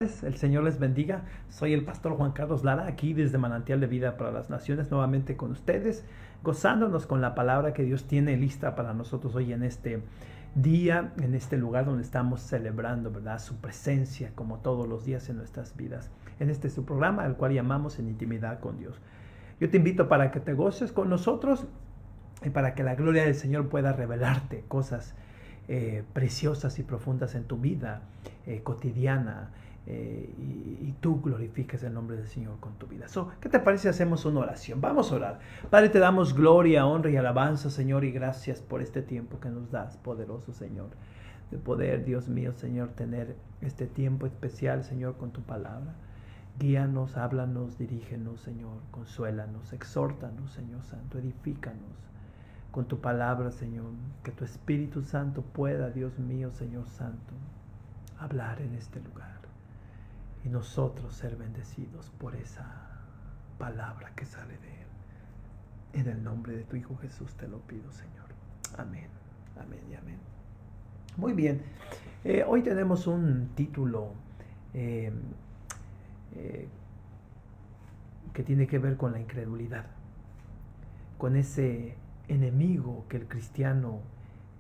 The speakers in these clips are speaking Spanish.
El Señor les bendiga. Soy el pastor Juan Carlos Lara, aquí desde Manantial de Vida para las Naciones, nuevamente con ustedes, gozándonos con la palabra que Dios tiene lista para nosotros hoy en este día, en este lugar donde estamos celebrando, ¿verdad?, su presencia como todos los días en nuestras vidas. En este su programa, al cual llamamos En Intimidad con Dios. Yo te invito para que te goces con nosotros y para que la gloria del Señor pueda revelarte cosas preciosas y profundas en tu vida cotidiana. Y tú glorifiques el nombre del Señor con tu vida. ¿Qué te parece si hacemos una oración? Vamos a orar. Padre, te damos gloria, honra y alabanza, Señor, y gracias por este tiempo que nos das, poderoso Señor, de poder, Dios mío, Señor, tener este tiempo especial, Señor, con tu palabra. Guíanos, háblanos, dirígenos, Señor, consuélanos, exhórtanos, Señor Santo, edifícanos con tu palabra, Señor, que tu Espíritu Santo pueda, Dios mío, Señor Santo, hablar en este lugar. Y nosotros ser bendecidos por esa palabra que sale de Él. En el nombre de tu Hijo Jesús te lo pido, Señor. Amén, amén y amén. Muy bien, hoy tenemos un título que tiene que ver con la incredulidad, con ese enemigo que el cristiano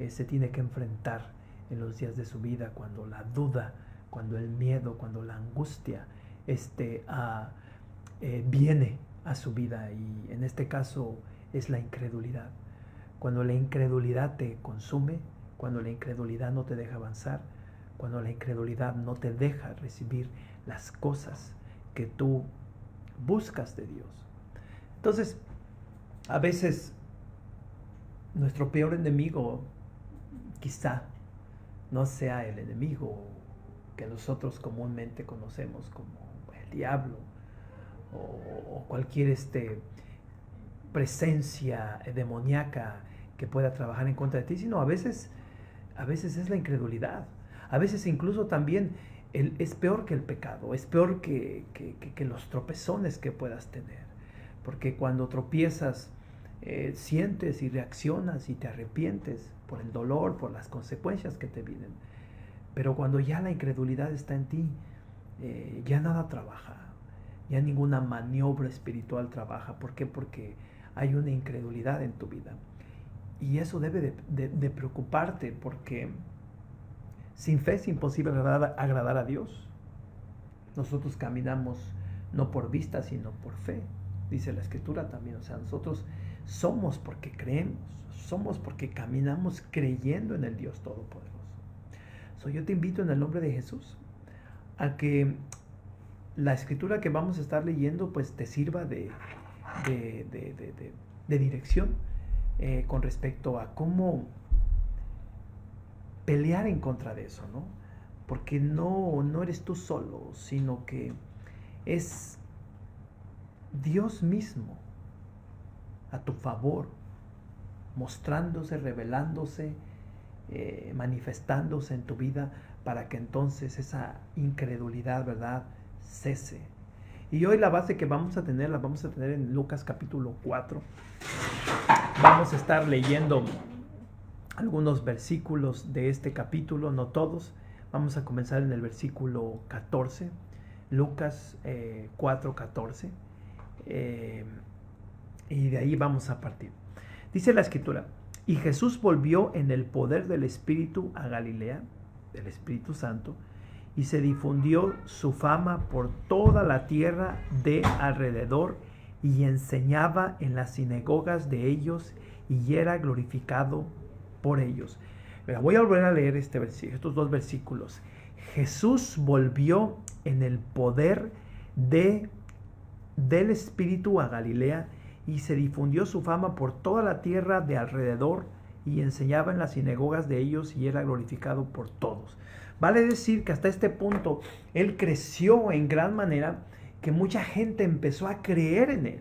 se tiene que enfrentar en los días de su vida, cuando la duda, cuando el miedo, cuando la angustia viene a su vida, y en este caso es la incredulidad. Cuando la incredulidad te consume, cuando la incredulidad no te deja avanzar, cuando la incredulidad no te deja recibir las cosas que tú buscas de Dios. Entonces, a veces nuestro peor enemigo quizá no sea el enemigo que nosotros comúnmente conocemos como el diablo o cualquier presencia demoníaca que pueda trabajar en contra de ti, sino a veces es la incredulidad. A veces incluso también es peor que el pecado, es peor que los tropezones que puedas tener. Porque cuando tropiezas, sientes y reaccionas y te arrepientes por el dolor, por las consecuencias que te vienen. Pero cuando ya la incredulidad está en ti, ya nada trabaja, ya ninguna maniobra espiritual trabaja. ¿Por qué? Porque hay una incredulidad en tu vida. Y eso debe de preocuparte, porque sin fe es imposible agradar a Dios. Nosotros caminamos no por vista, sino por fe, dice la Escritura también. O sea, nosotros somos porque creemos, somos porque caminamos creyendo en el Dios Todopoderoso. Yo te invito en el nombre de Jesús a que la Escritura que vamos a estar leyendo pues te sirva de dirección con respecto a cómo pelear en contra de eso, ¿no? Porque no eres tú solo, sino que es Dios mismo a tu favor, mostrándose, revelándose, manifestándose en tu vida, para que entonces esa incredulidad, ¿verdad?, cese. Y hoy la base que vamos a tener, la vamos a tener en Lucas capítulo 4. Vamos a estar leyendo algunos versículos de este capítulo, no todos. Vamos a comenzar en el versículo 14, Lucas 4, 14. Y de ahí vamos a partir. Dice la Escritura: y Jesús volvió en el poder del Espíritu a Galilea, del Espíritu Santo, y se difundió su fama por toda la tierra de alrededor, y enseñaba en las sinagogas de ellos, y era glorificado por ellos. Pero voy a volver a leer estos dos versículos. Jesús volvió en el poder del Espíritu a Galilea, y se difundió su fama por toda la tierra de alrededor, y enseñaba en las sinagogas de ellos, y era glorificado por todos. Vale decir que hasta este punto Él creció en gran manera, que mucha gente empezó a creer en Él,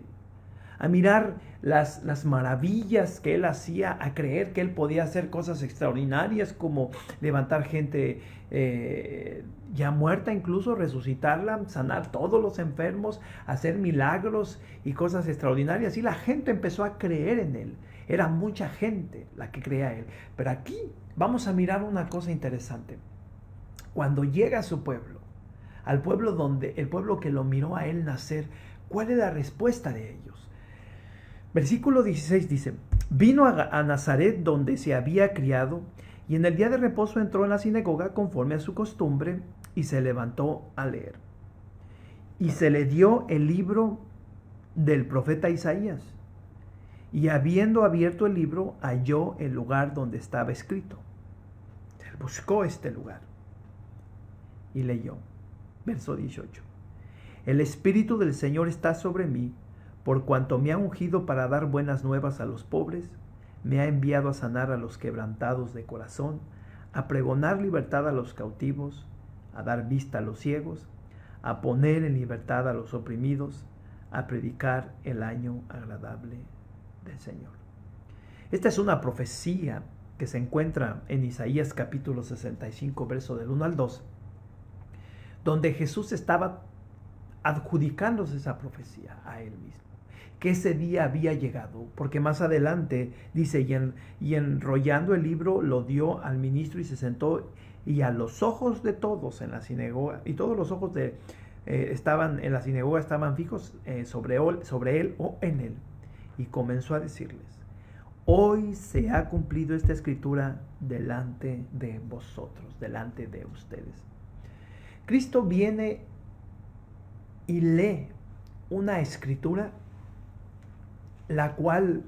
a mirar las maravillas que Él hacía, a creer que Él podía hacer cosas extraordinarias, como levantar gente ya muerta, incluso resucitarla, sanar todos los enfermos, hacer milagros y cosas extraordinarias. Y la gente empezó a creer en Él. Era mucha gente la que creía en Él. Pero aquí vamos a mirar una cosa interesante. Cuando llega a su pueblo, al pueblo el pueblo que lo miró a él nacer, ¿cuál es la respuesta de ellos? Versículo 16 dice, vino a Nazaret donde se había criado, y en el día de reposo entró en la sinagoga conforme a su costumbre, y se levantó a leer. Y se le dio el libro del profeta Isaías. Y habiendo abierto el libro, halló el lugar donde estaba escrito. Él buscó este lugar y leyó. Verso 18. El Espíritu del Señor está sobre mí, por cuanto me ha ungido para dar buenas nuevas a los pobres, me ha enviado a sanar a los quebrantados de corazón, a pregonar libertad a los cautivos, a dar vista a los ciegos, a poner en libertad a los oprimidos, a predicar el año agradable del Señor. Esta es una profecía que se encuentra en Isaías capítulo 65, verso del 1 al 2, donde Jesús estaba adjudicándose esa profecía a él mismo, que ese día había llegado, porque más adelante dice, y enrollando el libro lo dio al ministro y se sentó, y a los ojos de todos en la sinagoga, y todos los ojos estaban en la sinagoga, estaban fijos sobre él o en él, y comenzó a decirles, hoy se ha cumplido esta escritura delante de vosotros, delante de ustedes. Cristo viene y lee una escritura la cual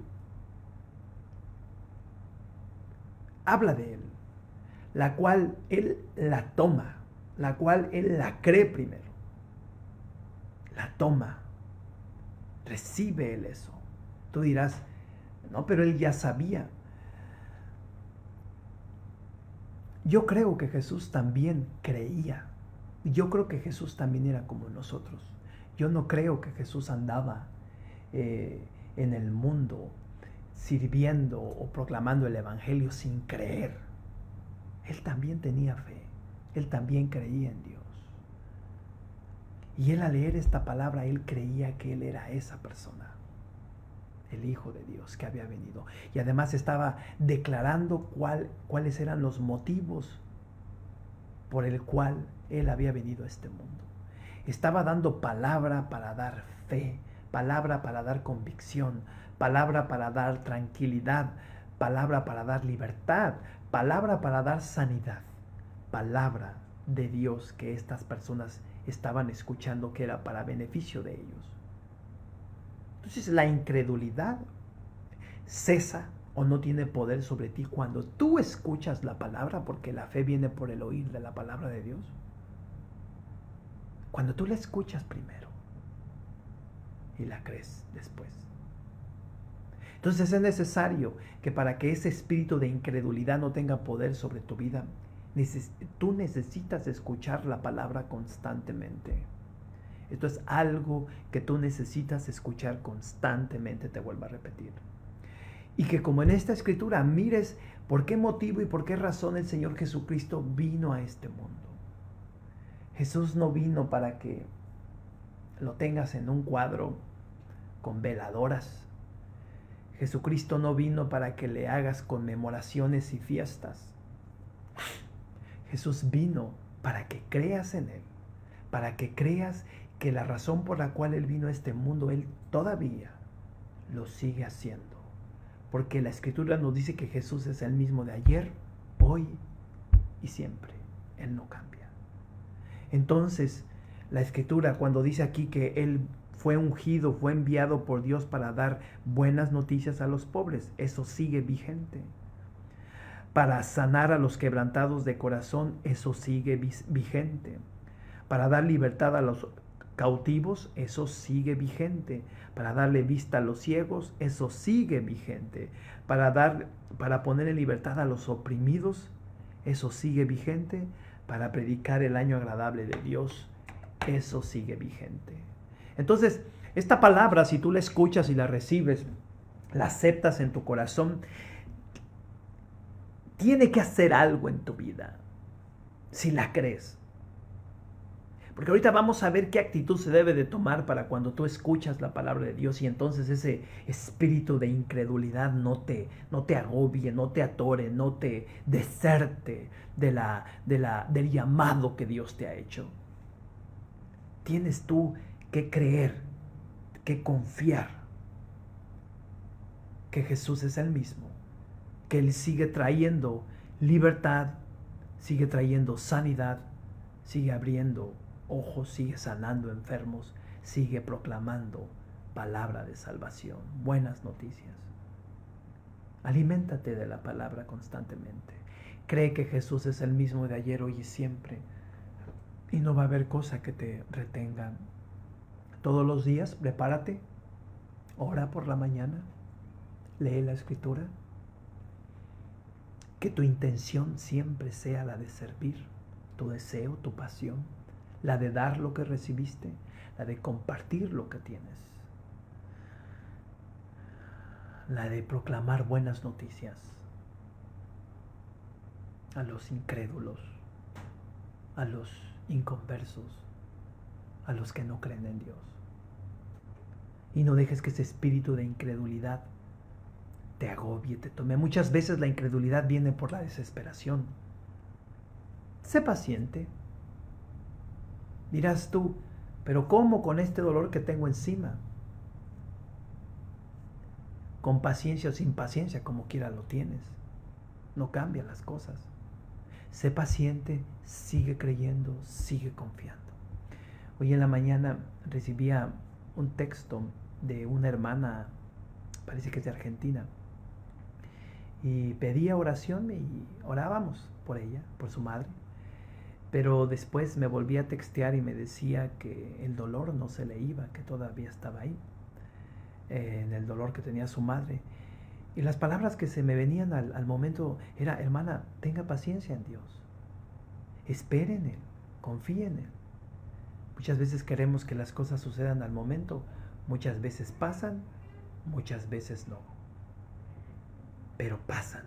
habla de él, la cual él la toma, la cual él la cree primero, la toma, recibe él eso. Tú dirás, no, pero él ya sabía. Yo creo que Jesús también creía. Yo creo que Jesús también era como nosotros. Yo no creo que Jesús andaba en el mundo sirviendo o proclamando el evangelio sin creer. Él también tenía fe. Él también creía en Dios. Y él al leer esta palabra, él creía que él era esa persona, el Hijo de Dios que había venido. Y además estaba declarando cuáles eran los motivos por el cual él había venido a este mundo. Estaba dando palabra para dar fe, palabra para dar convicción, palabra para dar tranquilidad, palabra para dar libertad, palabra para dar sanidad, palabra de Dios que estas personas estaban escuchando que era para beneficio de ellos. Entonces la incredulidad cesa o no tiene poder sobre ti cuando tú escuchas la palabra, porque la fe viene por el oír de la palabra de Dios. Cuando tú la escuchas primero y la crees después. Entonces es necesario que para que ese espíritu de incredulidad no tenga poder sobre tu vida, tú necesitas escuchar la palabra constantemente. Esto es algo que tú necesitas escuchar constantemente, te vuelvo a repetir. Y que como en esta escritura mires por qué motivo y por qué razón el Señor Jesucristo vino a este mundo. Jesús no vino para que lo tengas en un cuadro con veladoras. Jesucristo no vino para que le hagas conmemoraciones y fiestas. Jesús vino para que creas en Él, para que creas que la razón por la cual Él vino a este mundo, Él todavía lo sigue haciendo. Porque la Escritura nos dice que Jesús es el mismo de ayer, hoy y siempre. Él no cambia. Entonces, la Escritura cuando dice aquí que Él fue ungido, fue enviado por Dios para dar buenas noticias a los pobres, eso sigue vigente. Para sanar a los quebrantados de corazón, eso sigue vigente. Para dar libertad a los cautivos, eso sigue vigente. Para darle vista a los ciegos, eso sigue vigente. Para poner en libertad a los oprimidos, eso sigue vigente. Para predicar el año agradable de Dios, eso sigue vigente. Entonces, esta palabra, si tú la escuchas y la recibes, la aceptas en tu corazón, tiene que hacer algo en tu vida, si la crees. Porque ahorita vamos a ver qué actitud se debe de tomar para cuando tú escuchas la palabra de Dios y entonces ese espíritu de incredulidad no te agobie, no te atore, no te deserte del llamado que Dios te ha hecho. tienes tú que creer, que confiar que Jesús es el mismo, que Él sigue trayendo libertad, sigue trayendo sanidad, sigue abriendo ojos, sigue sanando enfermos, sigue proclamando palabra de salvación, buenas noticias. Aliméntate de la palabra constantemente. Cree que Jesús es el mismo de ayer, hoy y siempre. Y no va a haber cosa que te retenga. Todos los días, prepárate. Ora por la mañana. Lee la Escritura. Que tu intención siempre sea la de servir. Tu deseo, tu pasión. La de dar lo que recibiste. La de compartir lo que tienes. La de proclamar buenas noticias a los incrédulos, a los inconversos, a los que no creen en Dios. Y no dejes que ese espíritu de incredulidad te agobie, te tome. Muchas veces la incredulidad viene por la desesperación. Sé paciente. Dirás tú, pero ¿cómo con este dolor que tengo encima? Con paciencia o sin paciencia, como quiera lo tienes. No cambian las cosas. Sé paciente, sigue creyendo, sigue confiando. Hoy en la mañana recibía un texto de una hermana, parece que es de Argentina, y pedía oración y orábamos por ella, por su madre. Pero después me volví a textear y me decía que el dolor no se le iba, que todavía estaba ahí, en el dolor que tenía su madre. Y las palabras que se me venían al momento era, hermana, tenga paciencia en Dios. Espere en Él, confíe en Él. Muchas veces queremos que las cosas sucedan al momento. Muchas veces pasan, muchas veces no. Pero pasan,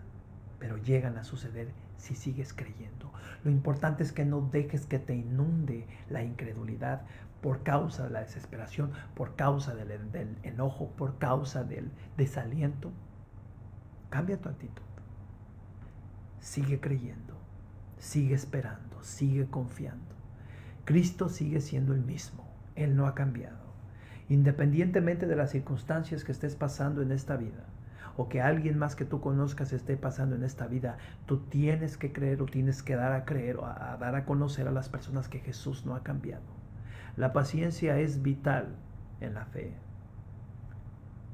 pero llegan a suceder si sigues creyendo. Lo importante es que no dejes que te inunde la incredulidad por causa de la desesperación, por causa del enojo, por causa del desaliento. Cambia tu actitud. Sigue creyendo, sigue esperando, sigue confiando. Cristo sigue siendo el mismo. Él no ha cambiado. Independientemente de las circunstancias que estés pasando en esta vida, o que alguien más que tú conozcas esté pasando en esta vida, tú tienes que creer o tienes que dar a creer o a dar a conocer a las personas que Jesús no ha cambiado. La paciencia es vital en la fe.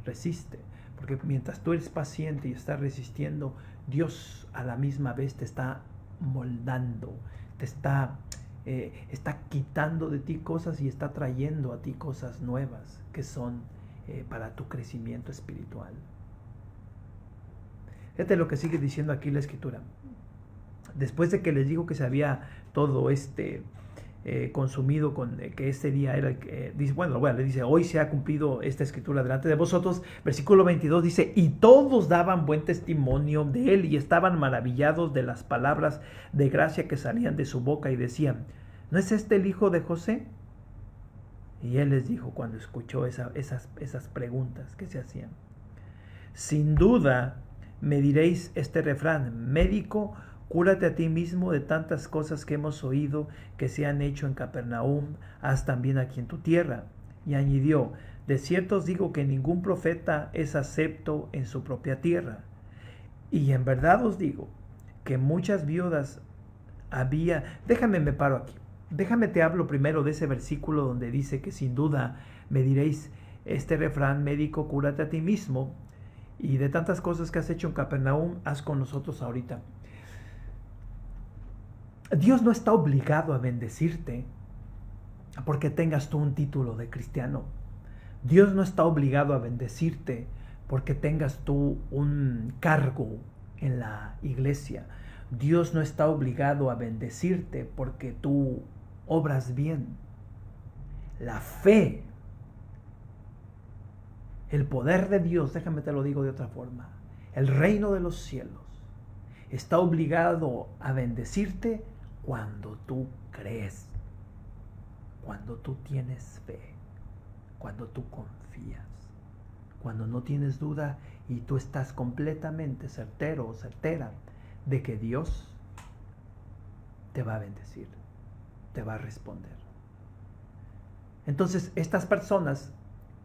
Resiste, porque mientras tú eres paciente y estás resistiendo, Dios a la misma vez te está moldando, te está quitando de ti cosas y está trayendo a ti cosas nuevas que son para tu crecimiento espiritual. Fíjate lo que sigue diciendo aquí la Escritura. Después de que les dijo que se había todo consumido, con que este día era el que, le dice, hoy se ha cumplido esta Escritura delante de vosotros. Versículo 22 dice, y todos daban buen testimonio de él y estaban maravillados de las palabras de gracia que salían de su boca y decían, ¿no es este el hijo de José? Y él les dijo cuando escuchó esas preguntas que se hacían, sin duda me diréis este refrán, médico, cúrate a ti mismo de tantas cosas que hemos oído que se han hecho en Capernaum, haz también aquí en tu tierra. Y añadió, de cierto os digo que ningún profeta es acepto en su propia tierra. Y en verdad os digo que muchas viudas había... me paro aquí. Déjame te hablo primero de ese versículo donde dice que sin duda me diréis este refrán, médico, cúrate a ti mismo. Y de tantas cosas que has hecho en Capernaum, haz con nosotros ahorita. Dios no está obligado a bendecirte porque tengas tú un título de cristiano. Dios no está obligado a bendecirte porque tengas tú un cargo en la iglesia. Dios no está obligado a bendecirte porque tú obras bien. La fe, el poder de Dios, déjame te lo digo de otra forma, el reino de los cielos está obligado a bendecirte cuando tú crees, cuando tú tienes fe, cuando tú confías, cuando no tienes duda y tú estás completamente certero o certera de que Dios te va a bendecir, te va a responder. Entonces estas personas,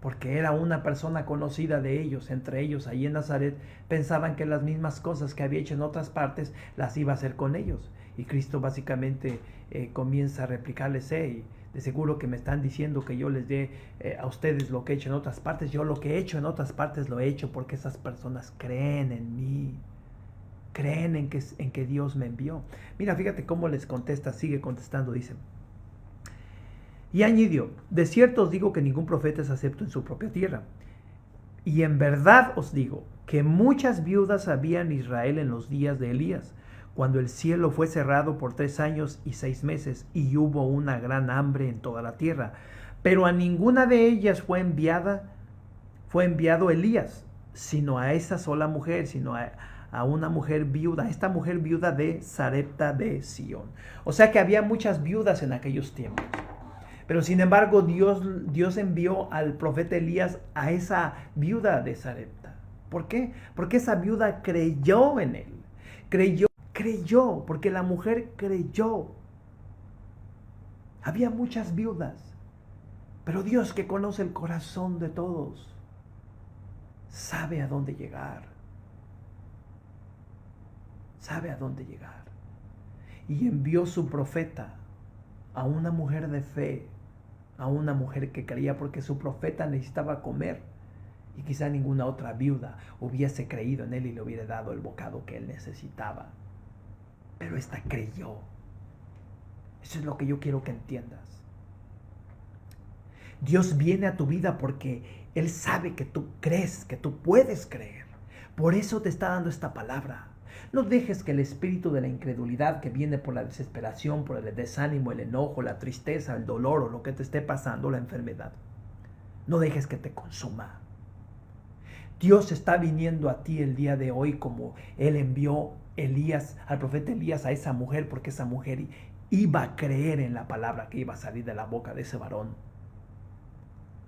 porque era una persona conocida de ellos, entre ellos ahí en Nazaret, pensaban que las mismas cosas que había hecho en otras partes las iba a hacer con ellos. Y Cristo básicamente comienza a replicarles, hey, de seguro que me están diciendo que yo les dé a ustedes lo que he hecho en otras partes. Yo lo que he hecho en otras partes lo he hecho porque esas personas creen en mí. Creen en que Dios me envió. Mira, fíjate cómo les contesta, sigue contestando, dice. Y añadió, de cierto os digo que ningún profeta es acepto en su propia tierra. Y en verdad os digo que muchas viudas había en Israel en los días de Elías, cuando el cielo fue cerrado por 3 años y 6 meses, y hubo una gran hambre en toda la tierra. Pero a ninguna de ellas fue enviado Elías, sino a esa sola mujer, sino a una mujer viuda, esta mujer viuda de Sarepta de Sidón. O sea que había muchas viudas en aquellos tiempos. Pero sin embargo Dios envió al profeta Elías a esa viuda de Sarepta. ¿Por qué? Porque esa viuda creyó en él. Creyó, porque la mujer creyó. Había muchas viudas, pero Dios, que conoce el corazón de todos, sabe a dónde llegar. Sabe a dónde llegar. Y envió su profeta a una mujer de fe, a una mujer que creía, porque su profeta necesitaba comer y quizá ninguna otra viuda hubiese creído en él y le hubiera dado el bocado que él necesitaba. Pero esta creyó. Eso es lo que yo quiero que entiendas. Dios viene a tu vida porque Él sabe que tú crees, que tú puedes creer. Por eso te está dando esta palabra. No dejes que el espíritu de la incredulidad que viene por la desesperación, por el desánimo, el enojo, la tristeza, el dolor o lo que te esté pasando, la enfermedad, no dejes que te consuma. Dios está viniendo a ti el día de hoy como Él envió al profeta Elías a esa mujer, porque esa mujer iba a creer en la palabra que iba a salir de la boca de ese varón.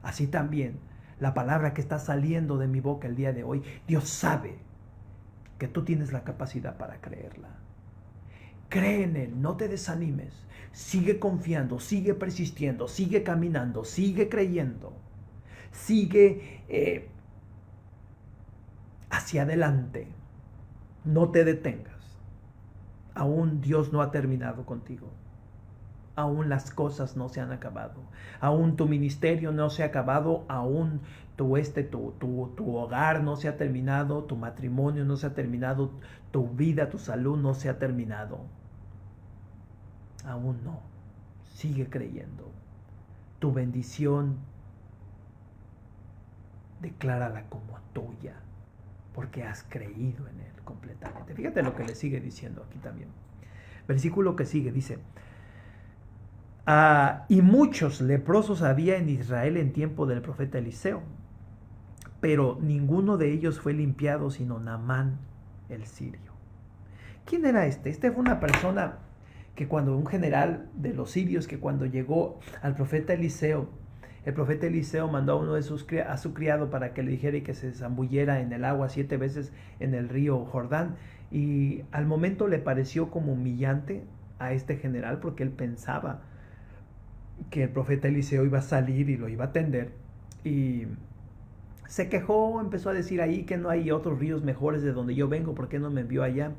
Así también, la palabra que está saliendo de mi boca el día de hoy, Dios sabe que tú tienes la capacidad para creerla. Cree en Él, no te desanimes. Sigue confiando, sigue persistiendo, sigue caminando, sigue creyendo. Sigue hacia adelante. No te detengas. Aún Dios no ha terminado contigo. Aún las cosas no se han acabado. Aún tu ministerio no se ha acabado. Aún tu hogar no se ha terminado. Tu matrimonio no se ha terminado. Tu vida, tu salud no se ha terminado. Aún no. Sigue creyendo. Tu bendición, declárala como tuya, porque has creído en Él completamente. Fíjate lo que le sigue diciendo aquí también. Versículo que sigue, dice: y muchos leprosos había en Israel en tiempo del profeta Eliseo, pero ninguno de ellos fue limpiado sino Naamán el sirio. ¿Quién era este? Este fue una persona que un general de los sirios, que cuando llegó al profeta Eliseo, el profeta Eliseo mandó a uno de a su criado para que le dijera y que se zambullera en el agua 7 veces en el río Jordán. Y al momento le pareció como humillante a este general, porque él pensaba que el profeta Eliseo iba a salir y lo iba a atender. Y se quejó, empezó a decir ahí que no hay otros ríos mejores de donde yo vengo, ¿por qué no me envió allá?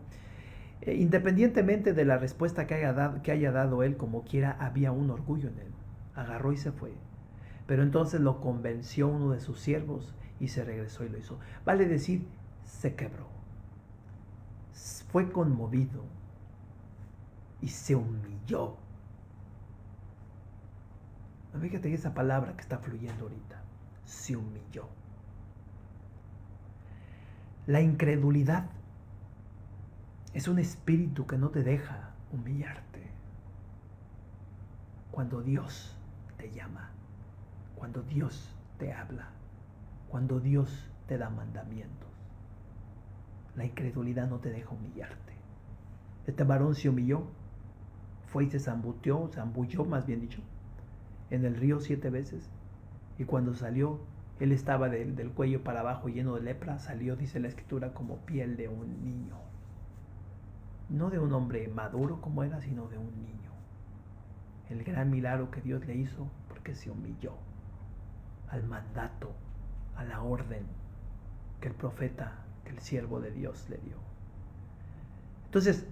Independientemente de la respuesta que haya dado él, como quiera, había un orgullo en él. Agarró y se fue. Pero entonces lo convenció uno de sus siervos y se regresó y lo hizo. Vale decir, se quebró. Fue conmovido y se humilló. Fíjate esa palabra que está fluyendo ahorita. Se humilló. La incredulidad es un espíritu que no te deja humillarte. Cuando Dios te llama, cuando Dios te habla, cuando Dios te da mandamientos, la incredulidad no te deja humillarte. Este varón se humilló, fue y se zambulló más bien dicho, en el río 7 veces, y cuando salió, él estaba del cuello para abajo lleno de lepra. Salió, dice la escritura, como piel de un niño. No de un hombre maduro como era, sino de un niño. el gran milagro que Dios le hizo porque se humilló al mandato, a la orden que el profeta, que el siervo de Dios le dio. Entonces,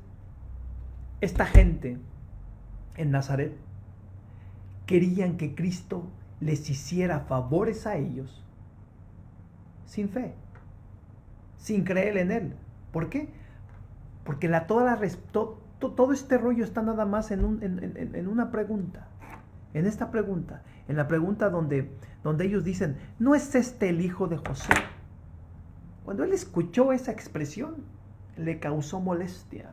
esta gente en Nazaret querían que Cristo les hiciera favores a ellos sin fe, sin creer en Él. ¿Por qué? Porque todo este rollo está nada más en una pregunta. En esta pregunta, en la pregunta donde ellos dicen, ¿no es este el hijo de José? Cuando él escuchó esa expresión, le causó molestia,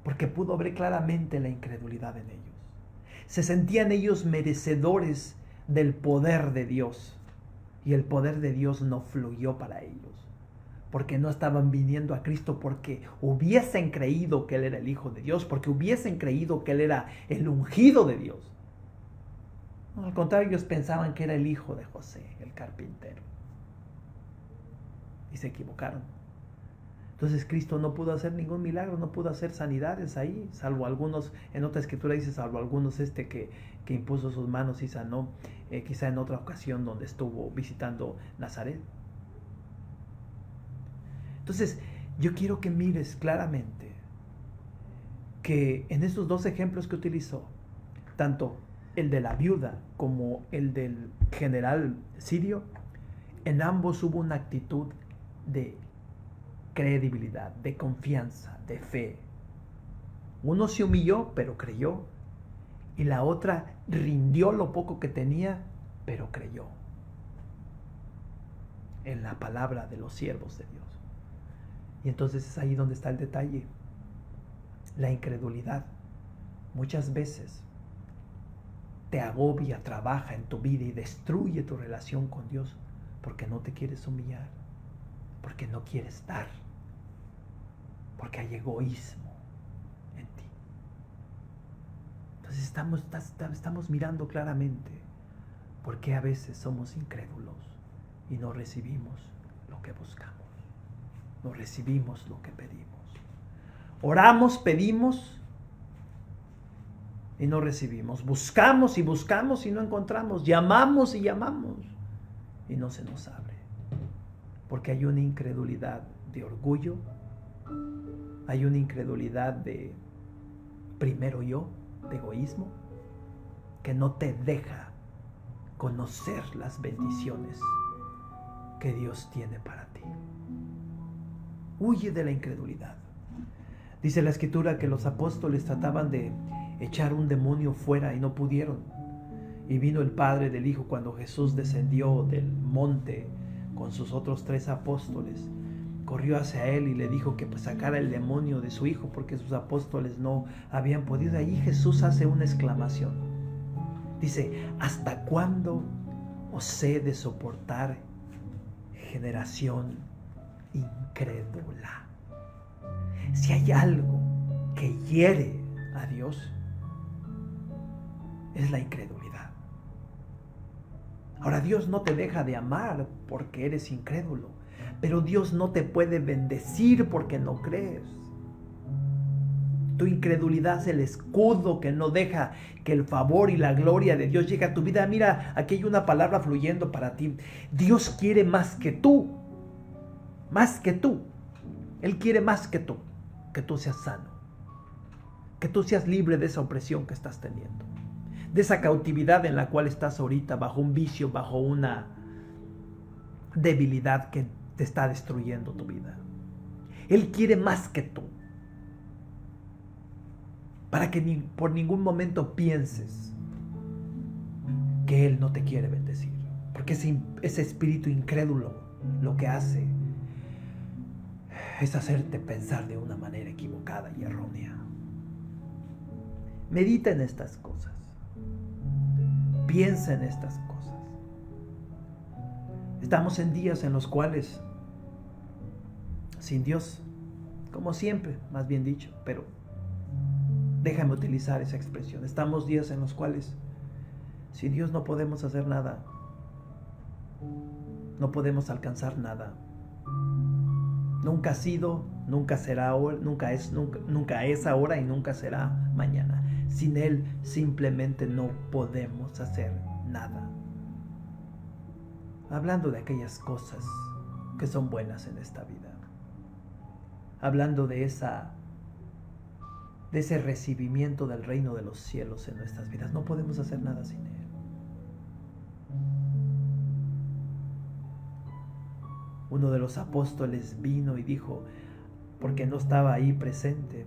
porque pudo ver claramente la incredulidad en ellos. Se sentían ellos merecedores del poder de Dios, y el poder de Dios no fluyó para ellos, porque no estaban viniendo a Cristo porque hubiesen creído que Él era el Hijo de Dios, porque hubiesen creído que Él era el ungido de Dios. No, al contrario, ellos pensaban que era el hijo de José, el carpintero. Y se equivocaron. Entonces Cristo no pudo hacer ningún milagro, no pudo hacer sanidades ahí, salvo algunos, en otra escritura dice, salvo algunos que impuso sus manos y sanó, quizá en otra ocasión donde estuvo visitando Nazaret. Entonces, yo quiero que mires claramente que en estos dos ejemplos que utilizó, tanto el de la viuda como el del general sirio, en ambos hubo una actitud de credibilidad, de confianza, de fe. Uno se humilló, pero creyó, y la otra rindió lo poco que tenía, pero creyó en la palabra de los siervos de Dios. Y entonces es ahí donde está el detalle. La incredulidad muchas veces te agobia, trabaja en tu vida y destruye tu relación con Dios porque no te quieres humillar, porque no quieres dar, porque hay egoísmo en ti. Entonces estamos mirando claramente por qué a veces somos incrédulos y no recibimos lo que buscamos, no recibimos lo que pedimos. Oramos, pedimos y no recibimos. Buscamos y buscamos y no encontramos. Llamamos y llamamos y no se nos abre. Porque hay una incredulidad de orgullo, hay una incredulidad de primero yo, de egoísmo, que no te deja conocer las bendiciones que Dios tiene para ti. Huye de la incredulidad. Dice la escritura que los apóstoles trataban de echar un demonio fuera y no pudieron. Y vino el padre del hijo cuando Jesús descendió del monte con sus otros 3 apóstoles. Corrió hacia él y le dijo que pues sacara el demonio de su hijo porque sus apóstoles no habían podido. Ahí Jesús hace una exclamación. Dice, ¿hasta cuándo os he de soportar, generación incrédula? Si hay algo que hiere a Dios, es la incredulidad. Ahora, Dios no te deja de amar porque eres incrédulo, pero Dios no te puede bendecir porque no crees. Tu incredulidad es el escudo que no deja que el favor y la gloria de Dios llegue a tu vida. Mira, aquí hay una palabra fluyendo para ti. Dios quiere más que tú. Más que tú. Él quiere más que tú seas sano, que tú seas libre de esa opresión que estás teniendo, de esa cautividad en la cual estás ahorita, bajo un vicio, bajo una debilidad que te está destruyendo tu vida. Él quiere más que tú, para que por ningún momento pienses que Él no te quiere bendecir, porque ese espíritu incrédulo lo que hace es hacerte pensar de una manera equivocada y errónea. Medita en estas cosas. Piensa en estas cosas. Estamos en días en los cuales, sin Dios, como siempre, más bien dicho, pero déjame utilizar esa expresión. Estamos días en los cuales, sin Dios no podemos hacer nada. No podemos alcanzar nada. Nunca ha sido, nunca será ahora, nunca es ahora y nunca será mañana. Sin Él simplemente no podemos hacer nada. Hablando de aquellas cosas que son buenas en esta vida. Hablando de ese recibimiento del reino de los cielos en nuestras vidas. No podemos hacer nada sin Él. Uno de los apóstoles vino y dijo, porque no estaba ahí presente,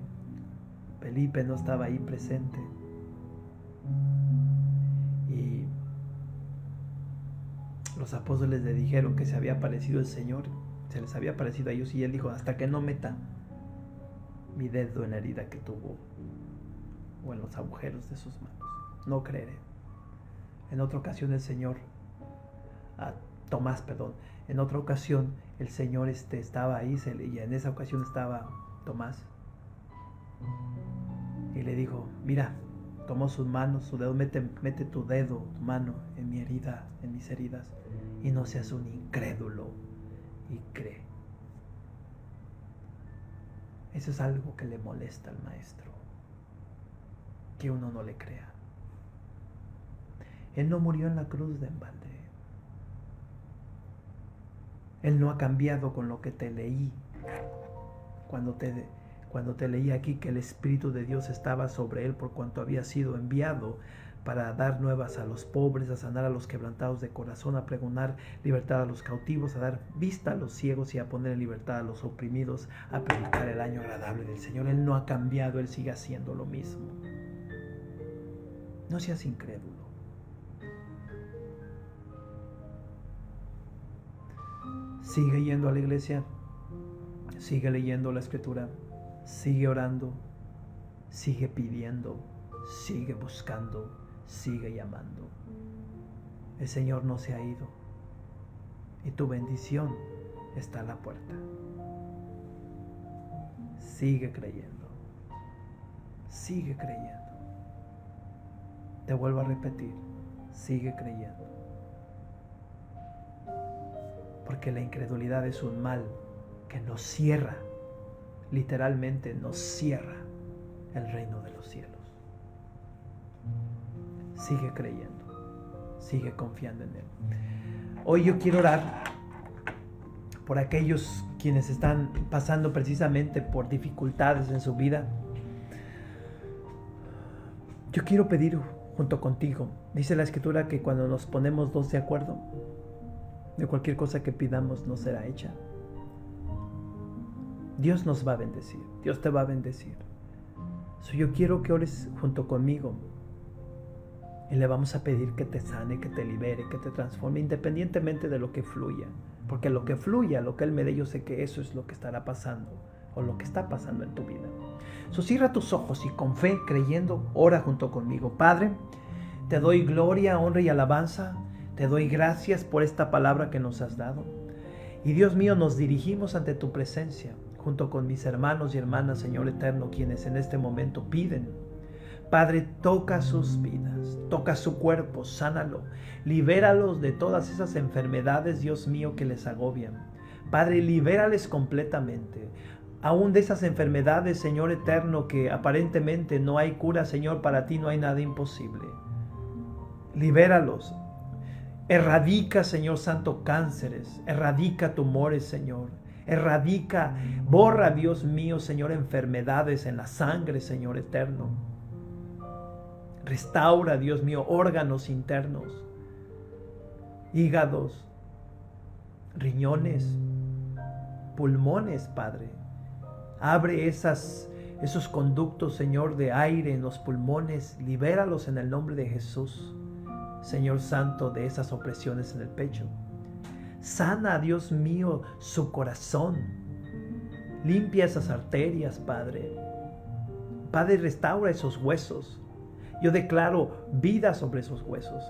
Felipe no estaba ahí presente, y los apóstoles le dijeron que se había aparecido el Señor, se les había aparecido a ellos, y él dijo, hasta que no meta mi dedo en la herida que tuvo o en los agujeros de sus manos, no creeré. En otra ocasión el Señor, en otra ocasión el Señor estaba ahí, y en esa ocasión estaba Tomás, y le dijo, mira, tomó sus manos, su dedo, mete tu dedo, tu mano en mi herida, en mis heridas, y no seas un incrédulo, y cree. Eso es algo que le molesta al maestro, que uno no le crea. Él no murió en la cruz de en balde. Él no ha cambiado con lo que te leí cuando te leí aquí que el Espíritu de Dios estaba sobre él por cuanto había sido enviado para dar nuevas a los pobres, a sanar a los quebrantados de corazón, a pregonar libertad a los cautivos, a dar vista a los ciegos y a poner en libertad a los oprimidos, a predicar el año agradable del Señor. Él no ha cambiado, Él sigue haciendo lo mismo. No seas incrédulo. Sigue yendo a la iglesia, sigue leyendo la Escritura, sigue orando, sigue pidiendo, sigue buscando, sigue llamando. El Señor no se ha ido y tu bendición está a la puerta. Sigue creyendo, sigue creyendo. Te vuelvo a repetir, sigue creyendo. Porque la incredulidad es un mal que nos cierra, literalmente nos cierra el reino de los cielos. Sigue creyendo, sigue confiando en Él. Hoy yo quiero orar por aquellos quienes están pasando precisamente por dificultades en su vida. Yo quiero pedir junto contigo. Dice la Escritura que cuando nos ponemos dos de acuerdo, de cualquier cosa que pidamos nos será hecha. Dios nos va a bendecir. Dios te va a bendecir. Yo quiero que ores junto conmigo y le vamos a pedir que te sane, que te libere, que te transforme, independientemente de lo que fluya. Porque lo que fluya, lo que Él me dé, yo sé que eso es lo que estará pasando o lo que está pasando en tu vida. Cierra tus ojos y con fe, creyendo, ora junto conmigo. Padre, te doy gloria, honra y alabanza. Te doy gracias por esta palabra que nos has dado. Y Dios mío, nos dirigimos ante tu presencia, junto con mis hermanos y hermanas, Señor eterno, quienes en este momento piden. Padre, toca sus vidas, toca su cuerpo, sánalo, libéralos de todas esas enfermedades, Dios mío, que les agobian. Padre, libérales completamente. Aún de esas enfermedades, Señor eterno, que aparentemente no hay cura, Señor, para ti no hay nada imposible. Libéralos. Erradica, Señor Santo, cánceres, erradica tumores, Señor, borra, Dios mío, Señor, enfermedades en la sangre, Señor eterno. Restaura, Dios mío, órganos internos, hígados, riñones, pulmones, Padre. Abre esos conductos, Señor, de aire en los pulmones, libéralos en el nombre de Jesús. Señor Santo, de esas opresiones en el pecho. Sana, Dios mío, su corazón. Limpia esas arterias, Padre. Padre, restaura esos huesos. Yo declaro vida sobre esos huesos.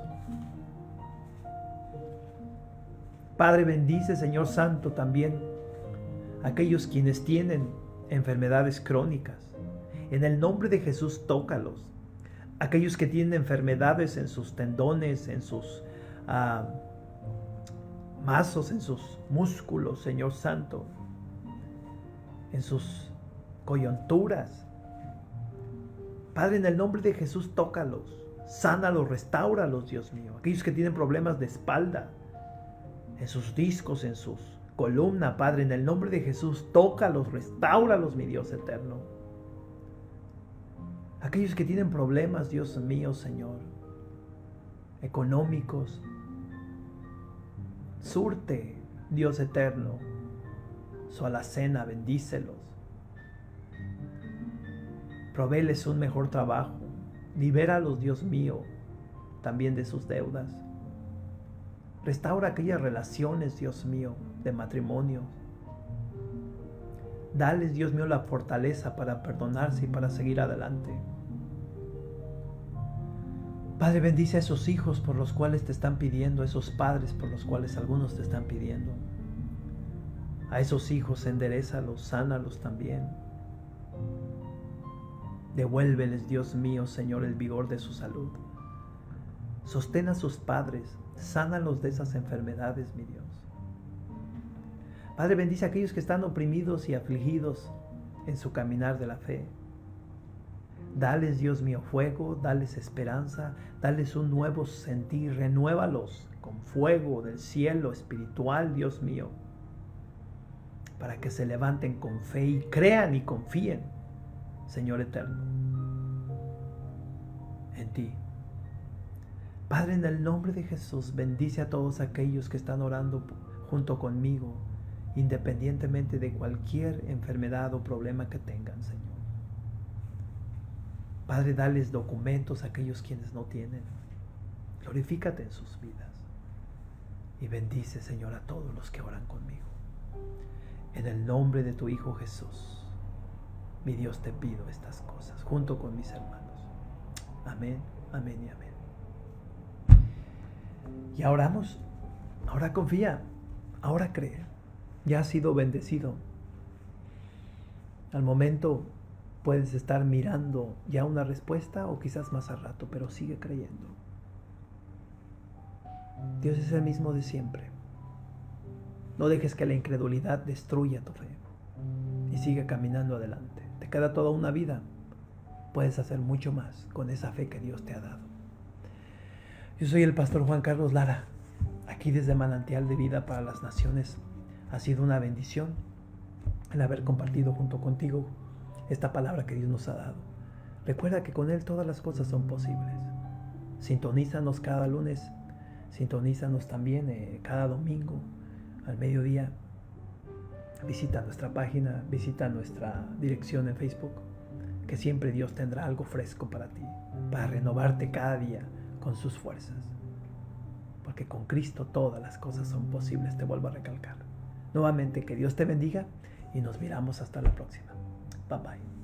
Padre, bendice, Señor Santo, también aquellos quienes tienen enfermedades crónicas. En el nombre de Jesús, tócalos. Aquellos que tienen enfermedades en sus tendones, en sus mazos, en sus músculos, Señor Santo, en sus coyunturas. Padre, en el nombre de Jesús, tócalos, sánalos, restáuralos, Dios mío. Aquellos que tienen problemas de espalda, en sus discos, en sus columnas, Padre, en el nombre de Jesús, tócalos, restáuralos, mi Dios eterno. Aquellos que tienen problemas, Dios mío, Señor, económicos, surte, Dios eterno, su alacena, bendícelos. Provéles un mejor trabajo. Libéralos, Dios mío, también de sus deudas. Restaura aquellas relaciones, Dios mío, de matrimonio. Dales, Dios mío, la fortaleza para perdonarse y para seguir adelante. Padre, bendice a esos hijos por los cuales te están pidiendo, a esos padres por los cuales algunos te están pidiendo. A esos hijos enderézalos, sánalos también. Devuélveles, Dios mío, Señor, el vigor de su salud. Sostén a sus padres, sánalos de esas enfermedades, mi Dios. Padre, bendice a aquellos que están oprimidos y afligidos en su caminar de la fe. Dales, Dios mío, fuego, dales esperanza, dales un nuevo sentir, renuévalos con fuego del cielo espiritual, Dios mío, para que se levanten con fe y crean y confíen, Señor eterno, en ti. Padre, en el nombre de Jesús, bendice a todos aquellos que están orando junto conmigo, independientemente de cualquier enfermedad o problema que tengan, Señor. Padre, dales documentos a aquellos quienes no tienen. Glorifícate en sus vidas. Y bendice, Señor, a todos los que oran conmigo. En el nombre de tu Hijo Jesús, mi Dios, te pido estas cosas, junto con mis hermanos. Amén, amén y amén. Y ahora oramos, ahora confía, ahora cree. Ya has sido bendecido. Al momento puedes estar mirando ya una respuesta o quizás más al rato, pero sigue creyendo. Dios es el mismo de siempre. No dejes que la incredulidad destruya tu fe y sigue caminando adelante. Te queda toda una vida. Puedes hacer mucho más con esa fe que Dios te ha dado. Yo soy el pastor Juan Carlos Lara, aquí desde Manantial de Vida para las Naciones. Ha sido una bendición el haber compartido junto contigo esta palabra que Dios nos ha dado. Recuerda que con Él todas las cosas son posibles. Sintonízanos cada lunes, sintonízanos también cada domingo al mediodía. Visita nuestra página, visita nuestra dirección en Facebook, que siempre Dios tendrá algo fresco para ti, para renovarte cada día con sus fuerzas. Porque con Cristo todas las cosas son posibles, te vuelvo a recalcar. Nuevamente, que Dios te bendiga y nos miramos hasta la próxima. Bye bye.